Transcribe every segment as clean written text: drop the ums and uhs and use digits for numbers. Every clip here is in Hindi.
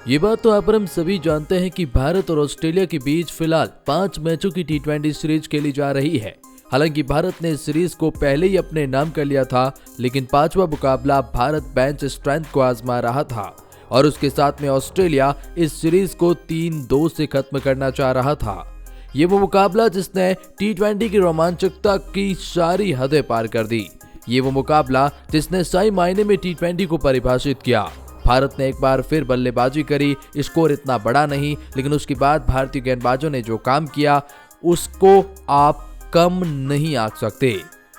ये बात तो आप और हम सभी जानते हैं कि भारत और ऑस्ट्रेलिया के बीच फिलहाल 5 मैचों की टी20 सीरीज खेली जा रही है। हालांकि भारत ने इस सीरीज को पहले ही अपने नाम कर लिया था, लेकिन पांचवा मुकाबला भारत बेंच स्ट्रेंथ को आजमा रहा था और उसके साथ में ऑस्ट्रेलिया इस सीरीज को 3-2 से खत्म करना चाह रहा था। ये वो मुकाबला जिसने टी20 की रोमांचकता की सारी हदें पार कर दी। ये वो मुकाबला जिसने सही मायने में टी20 को परिभाषित किया। भारत ने एक बार फिर बल्लेबाजी करी, स्कोर इतना बड़ा नहीं, लेकिन उसके बाद भारतीय गेंदबाजों ने जो काम किया उसको आप कम नहीं आंक सकते।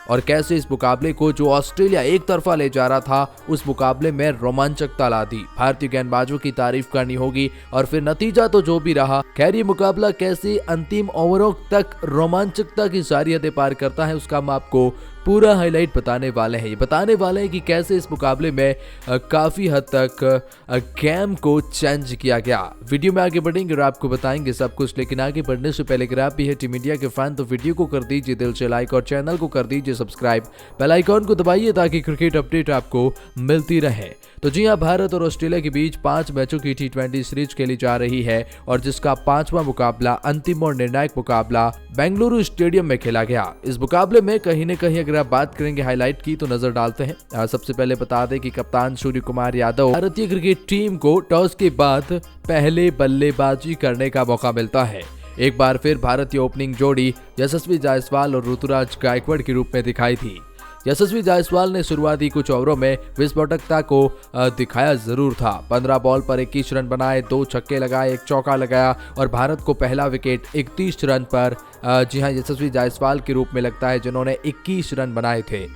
और कैसे इस मुकाबले को जो ऑस्ट्रेलिया एक तरफा ले जा रहा था, उस मुकाबले में रोमांचकता ला दी। भारतीय गेंदबाजों की तारीफ करनी होगी और फिर नतीजा तो जो भी रहा। खैर, ये मुकाबला कैसे अंतिम ओवरों तक रोमांचकता की सारी हदें पार करता है, उसका हम आपको पूरा हाईलाइट बताने वाले हैं। ये बताने वाले हैं कि कैसे इस मुकाबले में काफी हद तक गेम को चेंज किया गया। वीडियो में आगे बढ़ेंगे और आपको बताएंगे सब कुछ, लेकिन आगे बढ़ने से पहले अगर आप भी है टीम इंडिया के फैन तो वीडियो को कर दीजिए दिल से लाइक और चैनल को कर दीजिए सब्सक्राइब। बेल आइकॉन को दबाइए ताकि क्रिकेट अपडेट आपको मिलती रहे। तो जी हाँ, भारत और ऑस्ट्रेलिया के बीच 5 मैचों की टी20 सीरीज खेली जा रही है और जिसका 5वां मुकाबला, अंतिम और निर्णायक मुकाबला बेंगलुरु स्टेडियम में खेला गया। इस मुकाबले में कहीं न कहीं अगर आप बात करेंगे हाईलाइट की तो नजर डालते हैं। सबसे पहले बता दें कि कप्तान सूर्य कुमार यादव भारतीय क्रिकेट टीम को टॉस के बाद पहले बल्लेबाजी करने का मौका मिलता है। एक बार फिर भारतीय ओपनिंग जोड़ी यशस्वी जायसवाल और ऋतुराज गायकवाड़ के रूप में दिखाई थी। यशस्वी जायसवाल ने शुरुआती कुछ ओवरों में विस्फोटकता को दिखाया जरूर था। 15 बॉल पर 21 रन बनाए, 2 छक्के लगाए, 1 चौका लगाया और भारत को पहला विकेट 31 रन पर जी हां यशस्वी जायसवाल के रूप में लगता है, जिन्होंने 21 रन बनाए थे।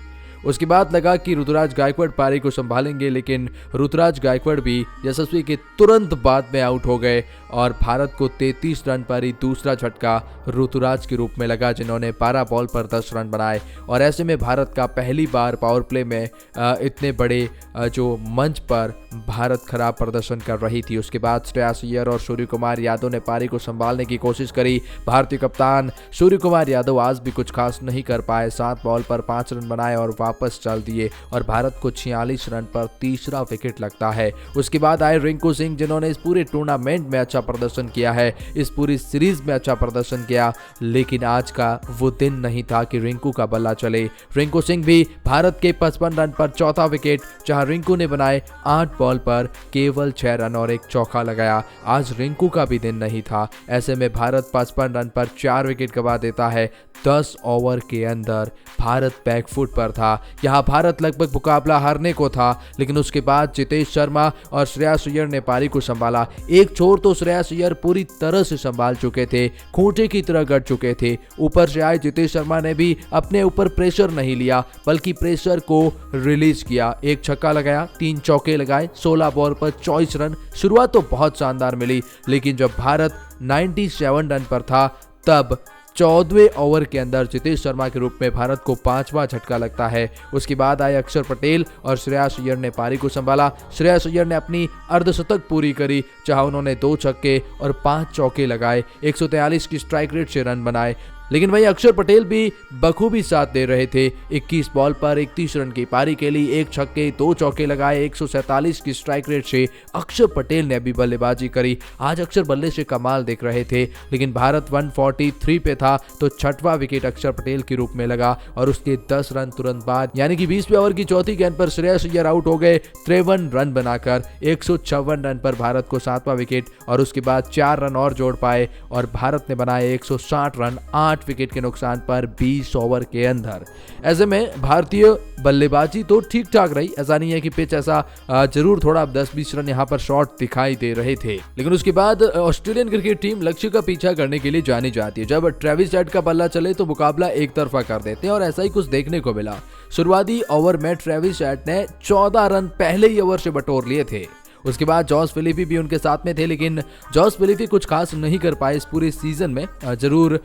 उसके बाद लगा कि ऋतुराज गायकवाड़ पारी को संभालेंगे, लेकिन ऋतुराज गायकवाड़ भी यशस्वी के तुरंत बाद में आउट हो गए और भारत को 33 रन पर ही दूसरा झटका ऋतुराज के रूप में लगा, जिन्होंने 12 बॉल पर 10 रन बनाए। और ऐसे में भारत का पहली बार पावर प्ले में इतने बड़े जो मंच पर भारत खराब प्रदर्शन कर रही थी। उसके बाद श्रेयस अय्यर और सूर्य कुमार यादव ने पारी को संभालने की कोशिश करी। भारतीय कप्तान सूर्य कुमार यादव आज भी कुछ खास नहीं कर पाए। 7 बॉल पर 5 रन बनाए और वापस चल दिए और भारत को 46 रन पर तीसरा विकेट लगता है। उसके बाद आए रिंकू सिंह, जिन्होंने इस पूरे टूर्नामेंट में अच्छा प्रदर्शन किया है, इस पूरी सीरीज में अच्छा प्रदर्शन किया, लेकिन आज का वो दिन नहीं था कि रिंकू का बल्ला चले। रिंकू सिंह भी भारत के 55 रन पर चौथा विकेट, जहां रिंकू ने बनाए 8 बॉल पर केवल 6 रन और 1 चौका लगाया। आज रिंकू का भी दिन नहीं था। ऐसे में भारत 55 रन पर 4 विकेट गंवा देता है। 10 ओवर के अंदर भारत बैकफुट पर था। यहां भारत लगभग मुकाबला हारने को था, लेकिन उसके बाद जितेश शर्मा और श्रेयस अय्यर ने पारी को संभाला। एक छोर तो श्रेयस अय्यर पूरी तरह से संभाल चुके थे, खूंटे की तरह गड़ चुके थे। ऊपर से आए जितेश शर्मा ने भी अपने ऊपर प्रेशर नहीं लिया, बल्कि प्रेशर को रिलीज किया। 1 छक्का लगाया, 3 चौके लगाए, 16 बॉल पर 24 रन। शुरुआत तो बहुत शानदार मिली, लेकिन जब भारत 97 रन पर था तब 14वें ओवर के अंदर जितेश शर्मा के रूप में भारत को 5वां झटका लगता है। उसके बाद आए अक्षर पटेल और श्रेयस अय्यर ने पारी को संभाला। श्रेयस अय्यर ने अपनी अर्धशतक पूरी करी, जहां उन्होंने 2 छक्के और 5 चौके लगाए, 143 की स्ट्राइक रेट से रन बनाए। लेकिन वहीं अक्षर पटेल भी बखूबी साथ दे रहे थे। 21 बॉल पर 31 रन की पारी के लिए 1 छक्के, 2 चौके लगाए, 147 की स्ट्राइक रेट से अक्षर पटेल ने भी बल्लेबाजी करी। आज अक्षर बल्ले से कमाल देख रहे थे, लेकिन भारत 143 पे था तो 6वां विकेट अक्षर पटेल के रूप में लगा और उसके 10 रन तुरंत बाद, यानी कि 20वें ओवर की चौथी गेंद पर श्रेयस अय्यर आउट हो गए। 53 रन बनाकर 156 रन पर भारत को 7वां विकेट और उसके बाद 4 रन और जोड़ पाए और भारत ने बनाए 160 रन 8 विकेट के नुकसान पर 20 ओवर के अंदर। ऐसे में भारतीय बल्लेबाजी तो ठीक ठाक रही। ऐसा नहीं है कि पिच ऐसा जरूर थोड़ा 10-20 रन यहाँ पर शॉर्ट दिखाई दे रहे थे, लेकिन उसके बाद ऑस्ट्रेलियन क्रिकेट टीम लक्ष्य का पीछा करने के लिए जानी जाती है। जब ट्रेविस हेड का बल्ला चले तो मुकाबला एक तरफा कर देते हैं और ऐसा ही कुछ देखने को मिला। शुरुआती ओवर में ट्रेविस हेड ने 14 रन पहले ही ओवर से बटोर लिए थे। उसके बाद जॉस फिलिपी भी उनके साथ में थे, लेकिन जॉस फिलिपी कुछ खास नहीं कर पाए इस पूरे सीजन में। जरूर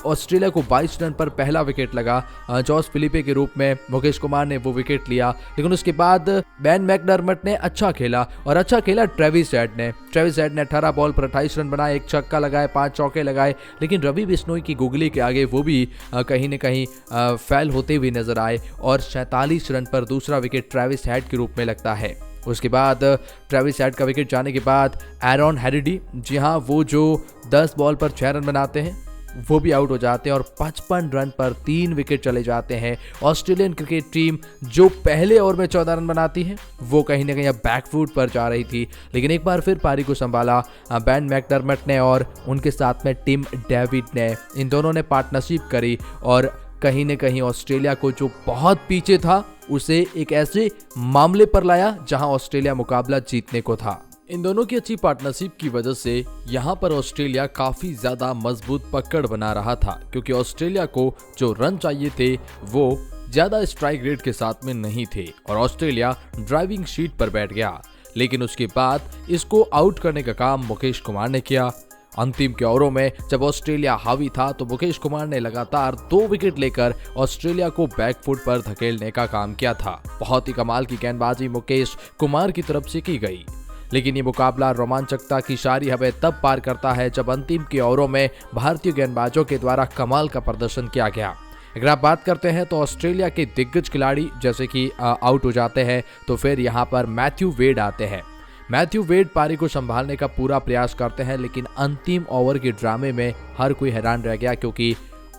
ऑस्ट्रेलिया को 22 रन पर पहला विकेट लगा जॉस फिलिपी के रूप में। मुकेश कुमार ने वो विकेट लिया, लेकिन उसके बाद बेन मैकडरमट ने अच्छा खेला और अच्छा खेला ट्रेविस हेड ने। ट्रेविस हेड ने 18 बॉल पर 28 रन बनाए, 1 छक्का लगाए, 5 चौके लगाए, लेकिन रवि बिश्नोई की गुगली के आगे वो भी कहीं न कहीं फेल होते हुए नजर आए और 47 रन पर दूसरा विकेट ट्रेविस हेड के रूप में लगता है। उसके बाद ट्रेविस हेड का विकेट जाने के बाद एरॉन हेडिडी, जी हाँ, वो जो 10 बॉल पर 6 रन बनाते हैं वो भी आउट हो जाते हैं और 55 रन पर 3 विकेट चले जाते हैं। ऑस्ट्रेलियन क्रिकेट टीम जो पहले ओवर में 14 रन बनाती है वो कहीं ना कहीं अब बैकफुट पर जा रही थी, लेकिन एक बार फिर पारी को संभाला बेन मैकडरमट ने और उनके साथ में टिम डेविड ने। इन दोनों ने पार्टनरशिप करी और कहीं न कहीं ऑस्ट्रेलिया को जो बहुत पीछे था उसे एक ऐसे मामले पर लाया जहां ऑस्ट्रेलिया मुकाबला जीतने को था। इन दोनों की अच्छी पार्टनरशिप की वजह से यहाँ पर ऑस्ट्रेलिया काफी ज्यादा मजबूत पकड़ बना रहा था, क्योंकि ऑस्ट्रेलिया को जो रन चाहिए थे वो ज्यादा स्ट्राइक रेट के साथ में नहीं थे और ऑस्ट्रेलिया ड्राइविंग शीट पर बैठ गया। लेकिन उसके बाद इसको आउट करने का काम मुकेश कुमार ने किया। अंतिम के ओवरों में जब ऑस्ट्रेलिया हावी था तो मुकेश कुमार ने लगातार 2 विकेट लेकर ऑस्ट्रेलिया को बैकफुट पर धकेलने का काम किया था। बहुत ही कमाल की गेंदबाजी मुकेश कुमार की तरफ से की गई, लेकिन ये मुकाबला रोमांचकता की सारी हदें तब पार करता है जब अंतिम के ओवरों में भारतीय गेंदबाजों के द्वारा कमाल का प्रदर्शन किया गया। अगर आप बात करते हैं तो ऑस्ट्रेलिया के दिग्गज खिलाड़ी जैसे कि आउट हो जाते हैं तो फिर यहाँ पर मैथ्यू वेड आते हैं। मैथ्यू वेड पारी को संभालने का पूरा प्रयास करते हैं, लेकिन अंतिम ओवर के ड्रामे में हर कोई हैरान रह गया, क्योंकि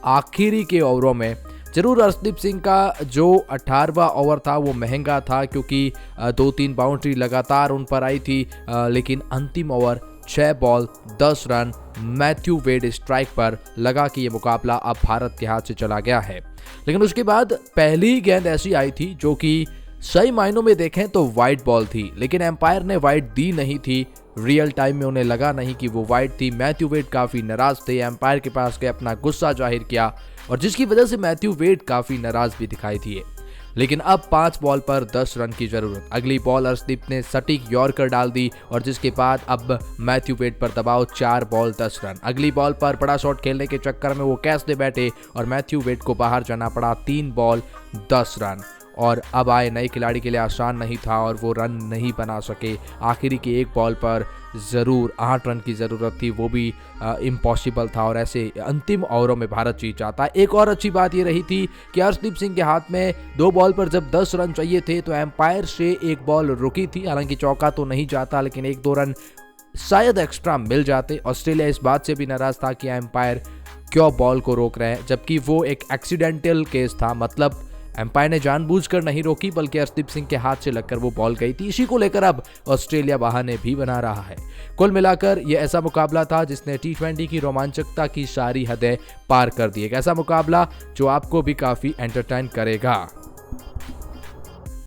आखिरी के ओवरों में जरूर अर्शदीप सिंह का जो 18वां ओवर था वो महंगा था, क्योंकि 2-3 बाउंड्री लगातार उन पर आई थी, लेकिन अंतिम over 6 ball 10 run Matthew Wade strike पर लगा कि ये मुकाबला अब भारत के हाथ से चला गया है। लेकिन उसके बाद पहली गेंद ऐसी आई थी जो कि सही मायनों में देखें तो वाइड बॉल थी, लेकिन एम्पायर ने वाइड दी नहीं थी। रियल टाइम में उन्हें लगा नहीं कि वो वाइड थी। मैथ्यू वेड काफी नाराज थे, एम्पायर के पास गए, अपना गुस्सा जाहिर किया और जिसकी वजह से मैथ्यू वेड काफी नाराज भी दिखाई दिए। लेकिन अब 5 बॉल पर 10 रन की जरूरत। अगली बॉल अर्शदीप ने सटीक यॉर्कर डाल दी और जिसके बाद अब मैथ्यू वेड पर दबाव 4 बॉल 10 रन। अगली बॉल पर बड़ा शॉट खेलने के चक्कर में वो कैच दे बैठे और मैथ्यू वेड को बाहर जाना पड़ा। 3 बॉल 10 रन और अब आए नए खिलाड़ी के लिए आसान नहीं था और वो रन नहीं बना सके। आखिरी की 1 बॉल पर ज़रूर 8 रन की ज़रूरत थी, वो भी इम्पॉसिबल था और ऐसे अंतिम ओवरों में भारत जीत जाता। एक और अच्छी बात ये रही थी कि अर्शदीप सिंह के हाथ में 2 बॉल पर जब 10 रन चाहिए थे तो एम्पायर से 1 बॉल रुकी थी। हालांकि चौका तो नहीं जाता, लेकिन 1-2 रन शायद एक्स्ट्रा मिल जाते। ऑस्ट्रेलिया इस बात से भी नाराज़ था कि एम्पायर क्यों बॉल को रोक रहे हैं, जबकि वो एक एक्सीडेंटल केस था। मतलब एम्पायर ने जानबूझकर नहीं रोकी, बल्कि अर्शदीप सिंह के हाथ से लगकर वो बॉल गई थी। इसी को लेकर अब ऑस्ट्रेलिया बहाने भी बना रहा है। कुल मिलाकर ये ऐसा मुकाबला था जिसने T20 की रोमांचकता की सारी हदें पार कर दी। एक ऐसा मुकाबला जो आपको भी काफी एंटरटेन करेगा।